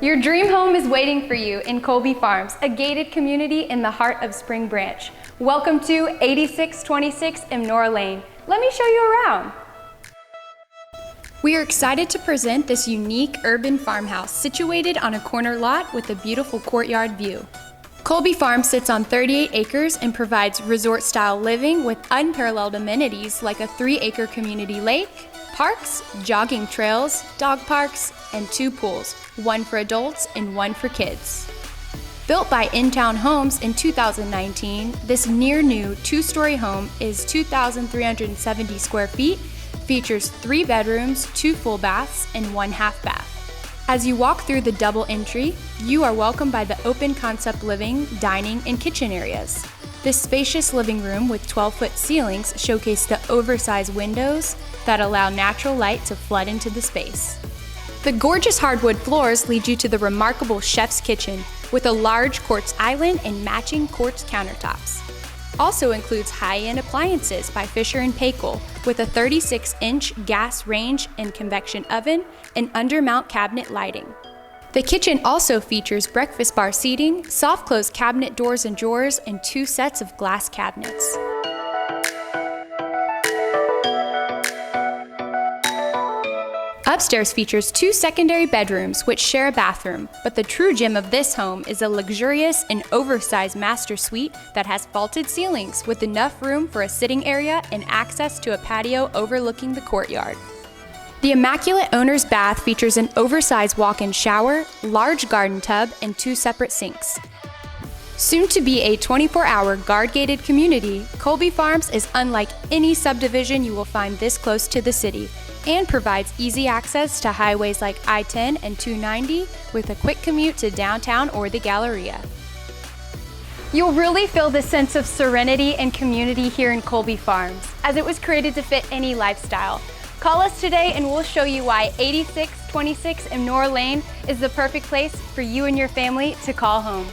Your dream home is waiting for you in Kolbe Farms, a gated community in the heart of Spring Branch. Welcome to 8626 Emnora Lane. Let me show you around. We are excited to present this unique urban farmhouse situated on a corner lot with a beautiful courtyard view. Kolbe Farms sits on 38 acres and provides resort-style living with unparalleled amenities like a 3-acre community lake, parks, jogging trails, dog parks, and 2 pools, one for adults and one for kids. Built by In-Town Homes in 2019, this near-new 2-story home is 2,370 square feet, features 3 bedrooms, 2 full baths, and 1 half bath. As you walk through the double entry, you are welcomed by the open concept living, dining, and kitchen areas. This spacious living room with 12-foot ceilings showcase the oversized windows that allow natural light to flood into the space. The gorgeous hardwood floors lead you to the remarkable chef's kitchen with a large quartz island and matching quartz countertops. Also includes high-end appliances by Fisher Paykel with a 36-inch gas range and convection oven and undermount cabinet lighting. The kitchen also features breakfast bar seating, soft-close cabinet doors and drawers, and 2 sets of glass cabinets. Upstairs features 2 secondary bedrooms which share a bathroom, but the true gem of this home is a luxurious and oversized master suite that has vaulted ceilings with enough room for a sitting area and access to a patio overlooking the courtyard. The immaculate owner's bath features an oversized walk-in shower, large garden tub, and 2 separate sinks. Soon to be a 24-hour guard-gated community, Kolbe Farms is unlike any subdivision you will find this close to the city and provides easy access to highways like I-10 and 290 with a quick commute to downtown or the Galleria. You'll really feel the sense of serenity and community here in Kolbe Farms, as it was created to fit any lifestyle. Call us today and we'll show you why 8626 Emnora Lane is the perfect place for you and your family to call home.